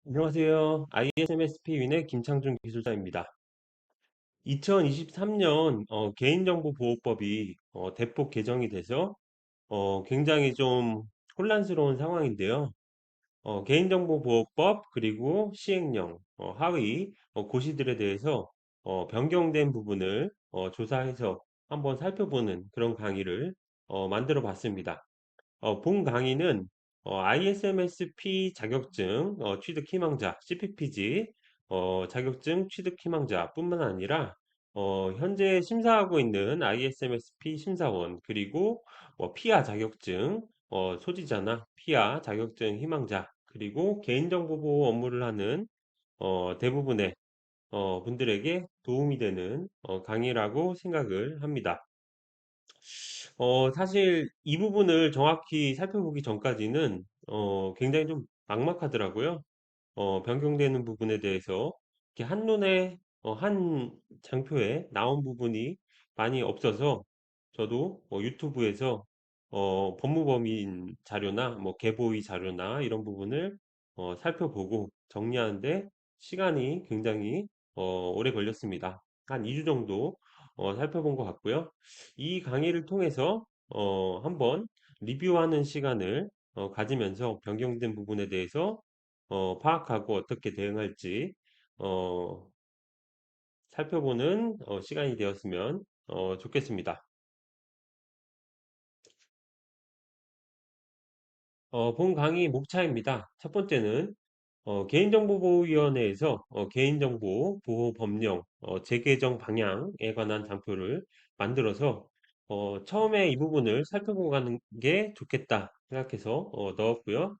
안녕하세요. ISMSP 윈의 김창준 기술자입니다. 2023년 개인정보보호법이 대폭 개정이 돼서 굉장히 좀 혼란스러운 상황인데요. 개인정보보호법 그리고 시행령, 하위 고시들에 대해서 변경된 부분을 조사해서 한번 살펴보는 그런 강의를 만들어 봤습니다. 본 강의는 ISMSP 자격증 취득 희망자 CPPG 자격증 취득 희망자뿐만 아니라 현재 심사하고 있는 ISMSP 심사원 그리고 피아 자격증 소지자나 피아 자격증 희망자 그리고 개인정보보호 업무를 하는 대부분의 분들에게 도움이 되는 강의라고 생각을 합니다. 사실 이 부분을 정확히 살펴보기 전까지는 굉장히 좀 막막하더라고요. 변경되는 부분에 대해서 이렇게 한눈에 한 장표에 나온 부분이 많이 없어서 저도 유튜브에서 법무법인 자료나 계보의 자료나 이런 부분을 살펴보고 정리하는데 시간이 굉장히 오래 걸렸습니다. 한 2주 정도 살펴본 것 같고요. 이 강의를 통해서 한번 리뷰하는 시간을 가지면서 변경된 부분에 대해서 파악하고 어떻게 대응할지 어, 살펴보는 시간이 되었으면 좋겠습니다. 본 강의 목차입니다. 첫 번째는 개인정보보호위원회에서 개인정보 보호 법령 재개정 방향에 관한 장표를 만들어서 처음에 이 부분을 살펴보고 가는 게 좋겠다 생각해서 넣었고요.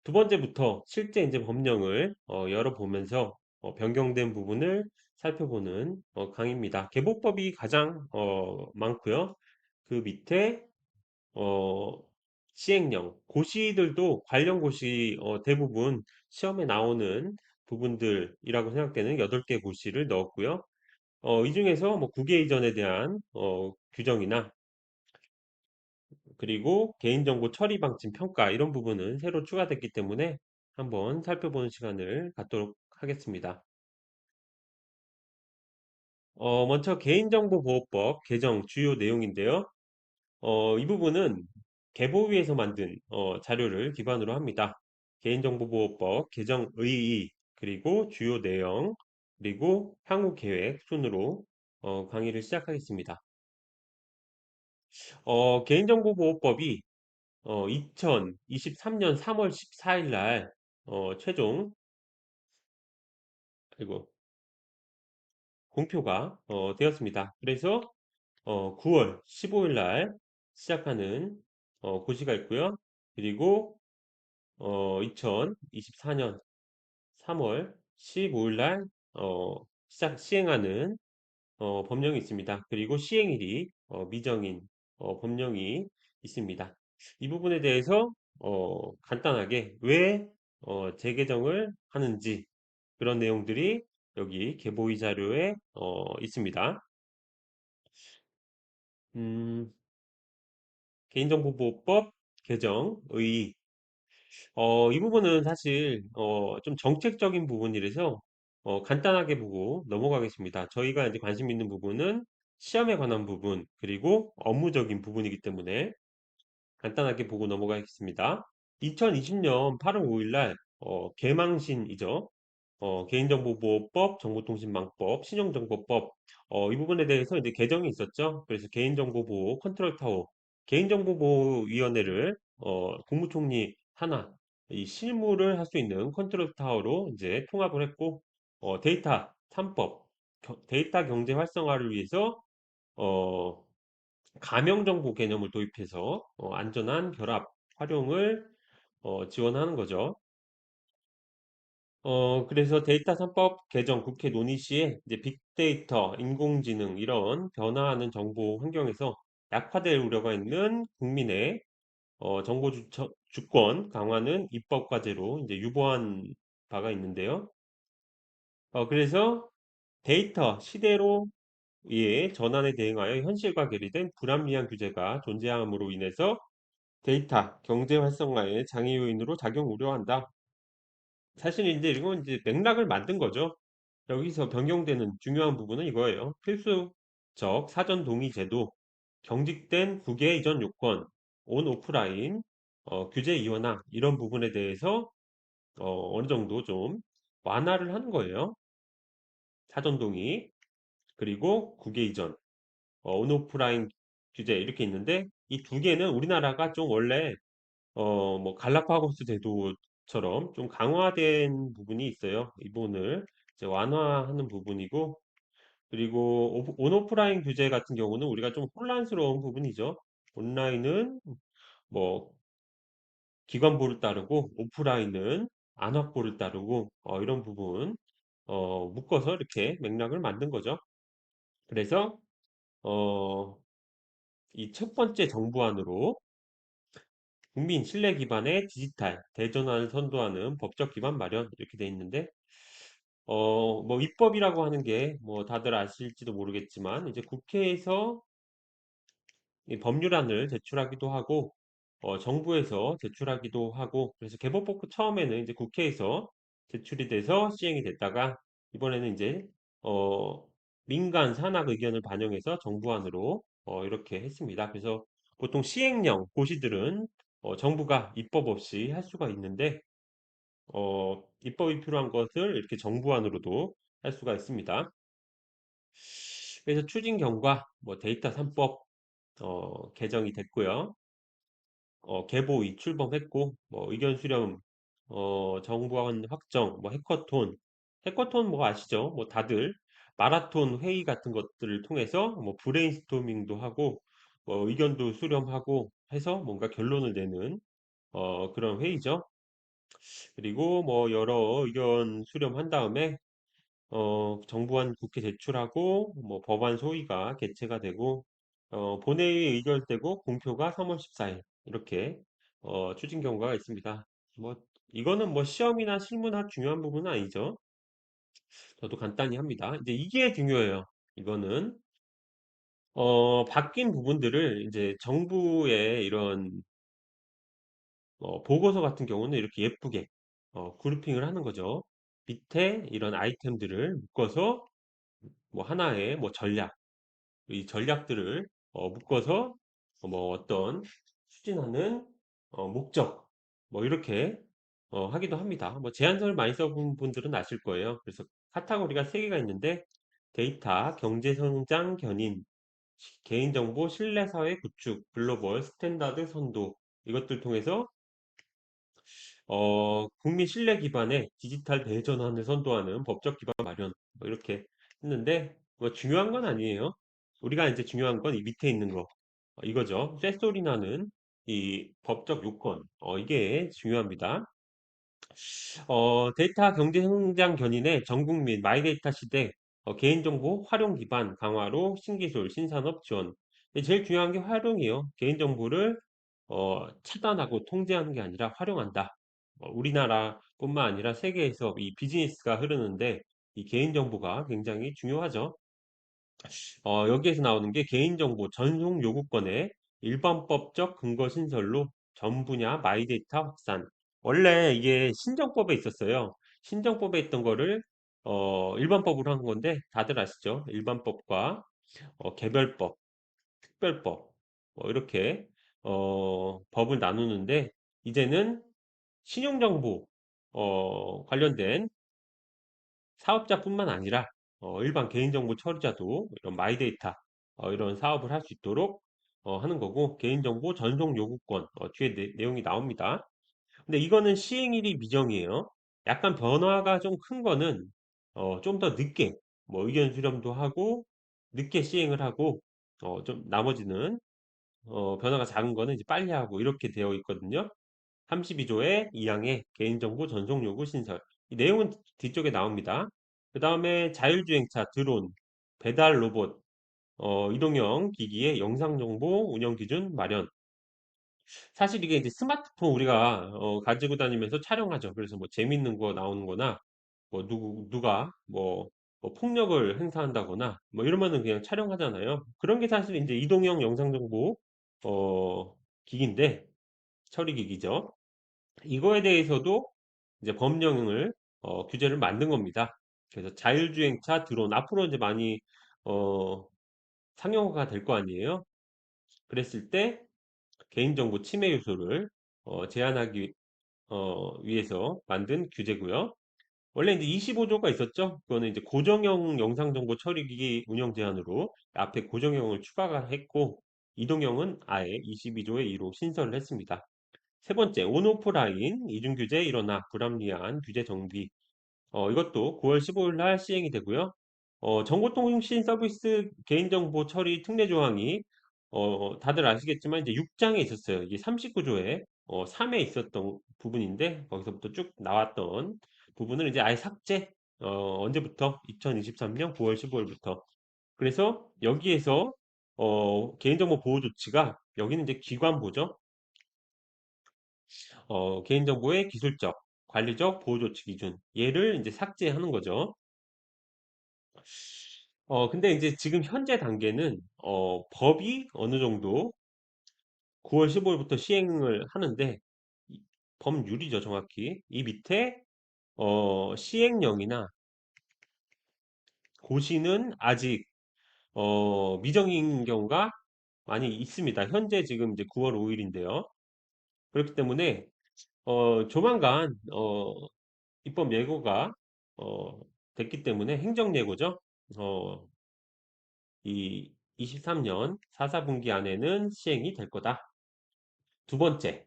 두 번째부터 실제 이제 법령을 열어보면서 변경된 부분을 살펴보는 강의입니다. 개보법이 가장 많고요. 그 밑에 어, 시행령, 고시들도 관련 고시 대부분 시험에 나오는 부분들이라고 생각되는 8개 고시를 넣었고요. 이 중에서 국외 이전에 대한 규정이나 그리고 개인정보 처리 방침 평가 이런 부분은 새로 추가됐기 때문에 한번 살펴보는 시간을 갖도록 하겠습니다. 먼저 개인정보보호법 개정 주요 내용인데요. 이 부분은 개보위에서 만든 자료를 기반으로 합니다. 개인정보보호법 개정 의의 그리고 주요 내용 그리고 향후 계획 순으로 강의를 시작하겠습니다. 개인정보보호법이 2023년 3월 14일 날 최종 그리고 공표가 되었습니다. 그래서 9월 15일 날 시작하는 고시가 있고요. 그리고 2024년 3월 15일 날 시행하는 법령이 있습니다. 그리고 시행일이 미정인 법령이 있습니다. 이 부분에 대해서 간단하게 왜 재개정을 하는지 그런 내용들이 여기 계보의 자료에 있습니다. 음, 개인정보보호법 개정의 이 부분은 사실 좀 정책적인 부분이라서 간단하게 보고 넘어가겠습니다. 저희가 이제 관심 있는 부분은 시험에 관한 부분 그리고 업무적인 부분이기 때문에 간단하게 보고 넘어가겠습니다. 2020년 8월 5일 날 개망신이죠. 개인정보보호법, 정보통신망법, 신용정보법 이 부분에 대해서 이제 개정이 있었죠. 그래서 개인정보보호 컨트롤타워, 개인정보보호위원회를 국무총리 하나 이 실무를 할 수 있는 컨트롤타워로 이제 통합을 했고 데이터 3법, 데이터 경제 활성화를 위해서 어, 가명정보 개념을 도입해서 안전한 결합 활용을 지원하는 거죠. 그래서 데이터 3법 개정 국회 논의 시에 이제 빅데이터, 인공지능 이런 변화하는 정보 환경에서 약화될 우려가 있는 국민의 정보 주권 강화는 입법 과제로 이제 유보한 바가 있는데요. 그래서 데이터 시대로 의 전환에 대응하여 현실과 괴리된 불합리한 규제가 존재함으로 인해서 데이터 경제 활성화의 장애 요인으로 작용 우려한다. 사실 이제 이건 이제 맥락을 만든 거죠. 여기서 변경되는 중요한 부분은 이거예요. 필수적 사전 동의 제도, 경직된 국외 이전 요건, 온 오프라인, 규제 이완화 이런 부분에 대해서 어느 정도 좀 완화를 하는 거예요. 사전 동의 그리고 국외 이전, 온 오프라인 규제 이렇게 있는데 이 두 개는 우리나라가 좀 원래 뭐 갈라파고스 제도처럼 좀 강화된 부분이 있어요. 이 부분을 이제 완화하는 부분이고 그리고 온오프라인 규제 같은 경우는 우리가 좀 혼란스러운 부분이죠. 온라인은 뭐 기관보를 따르고 오프라인은 안확보를 따르고 이런 부분 묶어서 이렇게 맥락을 만든 거죠. 그래서 어, 이 첫 번째 정부안으로 국민 신뢰 기반의 디지털 대전환을 선도하는 법적 기반 마련 이렇게 돼 있는데 뭐 입법이라고 하는 게 뭐 다들 아실지도 모르겠지만 이제 국회에서 이 법률안을 제출하기도 하고 정부에서 제출하기도 하고 그래서 개법폭 처음에는 이제 국회에서 제출이 돼서 시행이 됐다가 이번에는 이제 어, 민간 산학 의견을 반영해서 정부안으로 이렇게 했습니다. 그래서 보통 시행령 고시들은 정부가 입법 없이 할 수가 있는데 입법이 필요한 것을 이렇게 정부안으로도 할 수가 있습니다. 그래서 추진 경과 뭐 데이터 3법 개정이 됐고요. 계보의 출범했고 뭐 의견 수렴 정부안 확정 뭐 해커톤 뭐 아시죠? 뭐 다들 마라톤 회의 같은 것들을 통해서 뭐 브레인스토밍도 하고 뭐 의견도 수렴하고 해서 뭔가 결론을 내는 그런 회의죠. 그리고 뭐 여러 의견 수렴한 다음에 정부안 국회 제출하고 뭐 법안 소위가 개최가 되고 본회의에 의결되고 공표가 3월 14일 이렇게 추진 경과가 있습니다. 뭐 이거는 뭐 시험이나 실무나 중요한 부분은 아니죠. 저도 간단히 합니다. 이제 이게 중요해요. 이거는 바뀐 부분들을 이제 정부의 이런 보고서 같은 경우는 이렇게 예쁘게 그룹핑을 하는 거죠. 밑에 이런 아이템들을 묶어서 뭐 하나의 뭐 전략 이 전략들을 묶어서 뭐 어떤 추진하는 목적 뭐 이렇게 하기도 합니다. 뭐 제안서를 많이 써본 분들은 아실 거예요. 그래서 카테고리가 세 개가 있는데 데이터, 경제성장 견인, 개인정보 신뢰사회 구축, 글로벌 스탠다드 선도 이것들 통해서 국민 신뢰 기반의 디지털 대전환을 선도하는 법적 기반 마련 뭐 이렇게 했는데 뭐 중요한 건 아니에요. 우리가 이제 중요한 건 이 밑에 있는 거 이거죠. 쇳소리 나는 이 법적 요건 이게 중요합니다. 데이터 경제 성장 견인의 전국민 마이데이터 시대 개인정보 활용 기반 강화로 신기술 신산업 지원 제일 중요한 게 활용이에요. 개인정보를 차단하고 통제하는 게 아니라 활용한다. 우리나라뿐만 아니라 세계에서 이 비즈니스가 흐르는데 이 개인정보가 굉장히 중요하죠. 여기에서 나오는 게 개인정보 전송 요구권의 일반법적 근거 신설로 전 분야 마이데이터 확산. 원래 이게 신정법에 있었어요. 신정법에 있던 거를 일반법으로 한 건데 다들 아시죠? 일반법과 개별법, 특별법 뭐 이렇게 법을 나누는데 이제는 신용정보 관련된 사업자뿐만 아니라 일반 개인정보 처리자도 이런 마이데이터 이런 사업을 할 수 있도록 하는 거고 개인정보 전송 요구권 뒤에 내용이 나옵니다. 근데 이거는 시행일이 미정이에요. 약간 변화가 좀 큰 거는 좀 더 늦게 뭐 의견 수렴도 하고 늦게 시행을 하고 좀 나머지는 변화가 작은 거는 이제 빨리 하고 이렇게 되어 있거든요. 32조의 2항의 개인정보 전송 요구 신설. 이 내용은 뒤쪽에 나옵니다. 그 다음에 자율주행차, 드론, 배달 로봇, 이동형 기기의 영상정보 운영 기준 마련. 사실 이게 이제 스마트폰 우리가 가지고 다니면서 촬영하죠. 그래서 뭐 재밌는 거 나오는 거나 뭐 누가 뭐 폭력을 행사한다거나 뭐 이러면은 그냥 촬영하잖아요. 그런 게 사실 이제 이동형 영상정보 어, 기기인데 처리 기기죠. 이거에 대해서도 이제 법령을 규제를 만든 겁니다. 그래서 자율주행차 드론 앞으로 이제 많이 어, 상용화가 될 거 아니에요. 그랬을 때 개인정보 침해 요소를 제한하기 위해서 만든 규제고요. 원래 이제 25조가 있었죠. 그거는 이제 고정형 영상정보 처리기기 운영 제한으로 앞에 고정형을 추가가 했고, 이동형은 아예 22조의 2로 신설을 했습니다. 세 번째, 온오프라인 이중규제 일어나 불합리한 규제 정비. 이것도 9월 15일 날 시행이 되고요. 정보통신 서비스 개인정보 처리 특례 조항이 다들 아시겠지만 이제 6장에 있었어요. 이게 39조에 3에 있었던 부분인데 거기서부터 쭉 나왔던 부분을 이제 아예 삭제. 언제부터? 2023년 9월 15일부터. 그래서 여기에서 개인정보 보호 조치가 여기는 이제 기관보죠. 개인정보의 기술적, 관리적 보호 조치 기준 얘를 이제 삭제하는 거죠. 근데 이제 지금 현재 단계는 법이 어느 정도 9월 15일부터 시행을 하는데 법률이죠, 정확히. 이 밑에 시행령이나 고시는 아직 미정인 경우가 많이 있습니다. 현재 지금 이제 9월 5일인데요. 그렇기 때문에 조만간 입법 예고가 어, 됐기 때문에 행정 예고죠. 어, 이 23년 4사분기 안에는 시행이 될 거다. 두 번째,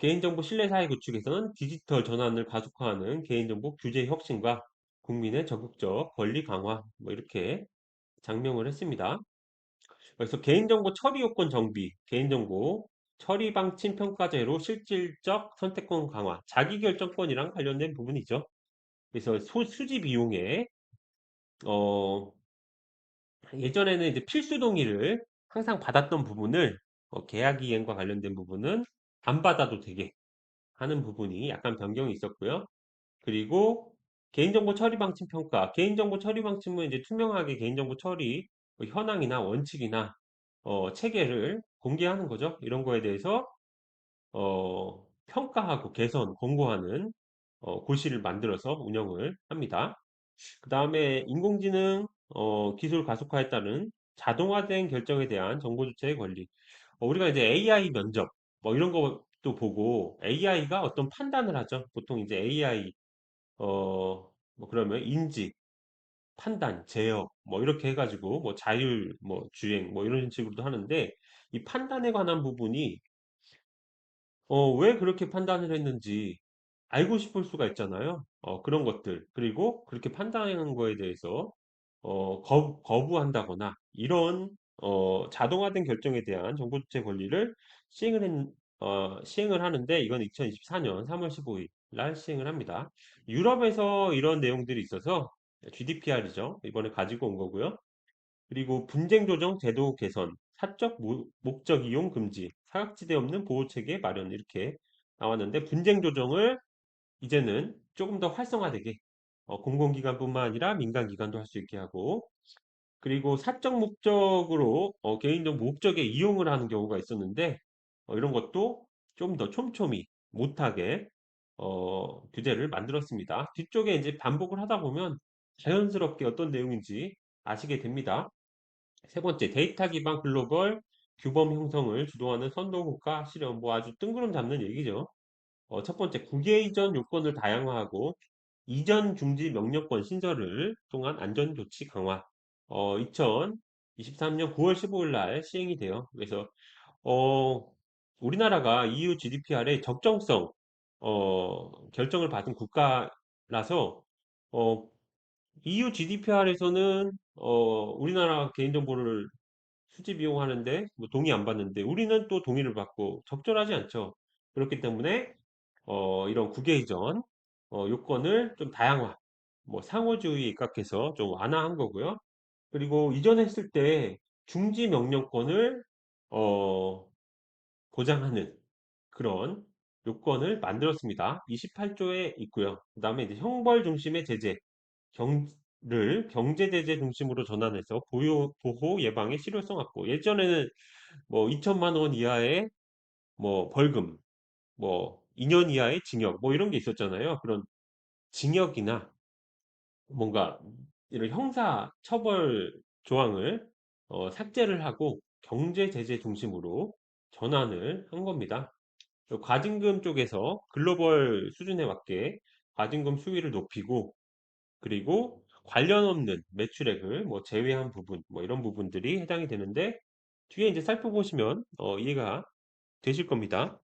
개인정보 신뢰사회 구축에서는 디지털 전환을 가속화하는 개인정보 규제 혁신과 국민의 적극적 권리 강화, 뭐 이렇게 장명을 했습니다. 그래서 개인정보 처리 요건 정비, 개인정보 처리 방침 평가제로 실질적 선택권 강화, 자기결정권이랑 관련된 부분이죠. 그래서 수집 이용에 어, 예전에는 이제 필수 동의를 항상 받았던 부분을 계약 이행과 관련된 부분은 안 받아도 되게 하는 부분이 약간 변경이 있었고요. 그리고 개인정보 처리 방침 평가. 개인정보 처리 방침은 이제 투명하게 개인정보 처리 현황이나 원칙이나 체계를 공개하는 거죠. 이런 거에 대해서 평가하고 개선, 권고하는 고시를 만들어서 운영을 합니다. 그 다음에 인공지능 기술 가속화에 따른 자동화된 결정에 대한 정보 주체의 권리. 우리가 이제 AI 면접 뭐 이런 것도 보고 AI가 어떤 판단을 하죠. 보통 이제 AI 뭐 그러면 인지, 판단, 제어 뭐 이렇게 해가지고 뭐 자율, 뭐 주행 뭐 이런 식으로도 하는데 이 판단에 관한 부분이 왜 그렇게 판단을 했는지 알고 싶을 수가 있잖아요. 그런 것들. 그리고 그렇게 판단하는 거에 대해서 거부한다거나 이런 자동화된 결정에 대한 정보주체 권리를 시행을 하는데 이건 2024년 3월 15일 날 시행을 합니다. 유럽에서 이런 내용들이 있어서 GDPR이죠. 이번에 가지고 온 거고요. 그리고 분쟁 조정 제도 개선, 사적 목적 이용 금지, 사각지대 없는 보호 체계 마련 이렇게 나왔는데 분쟁 조정을 이제는 조금 더 활성화되게 공공기관뿐만 아니라 민간기관도 할 수 있게 하고 그리고 사적 목적으로 개인정보 목적에 이용을 하는 경우가 있었는데 이런 것도 좀 더 촘촘히 못하게 규제를 만들었습니다. 뒤쪽에 이제 반복을 하다 보면 자연스럽게 어떤 내용인지 아시게 됩니다. 세 번째, 데이터 기반 글로벌 규범 형성을 주도하는 선도국가 실현, 뭐 아주 뜬구름 잡는 얘기죠. 첫 번째, 국외 이전 요건을 다양화하고 이전 중지 명령권 신설을 통한 안전 조치 강화. 2023년 9월 15일 날 시행이 돼요. 그래서 어, 우리나라가 EU GDPR의 적정성 결정을 받은 국가라서 어, EU GDPR에서는 우리나라 개인정보를 수집 이용하는데 뭐 동의 안 받는데 우리는 또 동의를 받고 적절하지 않죠. 그렇기 때문에 이런 국외 이전 요건을 좀 다양화, 뭐 상호주의에 입각해서 좀 완화한 거고요. 그리고 이전했을 때 중지 명령권을 어, 보장하는 그런 요건을 만들었습니다. 28조에 있고요. 그 다음에 이제 형벌 중심의 제재, 를 경제제재 중심으로 전환해서 보호 예방의 실효성 확보. 예전에는 뭐 2천만 원 이하의 뭐 벌금, 뭐 2년 이하의 징역 뭐 이런 게 있었잖아요. 그런 징역이나 뭔가 이런 형사 처벌 조항을 삭제를 하고 경제 제재 중심으로 전환을 한 겁니다. 과징금 쪽에서 글로벌 수준에 맞게 과징금 수위를 높이고, 그리고 관련 없는 매출액을 뭐 제외한 부분 뭐 이런 부분들이 해당이 되는데, 뒤에 이제 살펴보시면 이해가 되실 겁니다.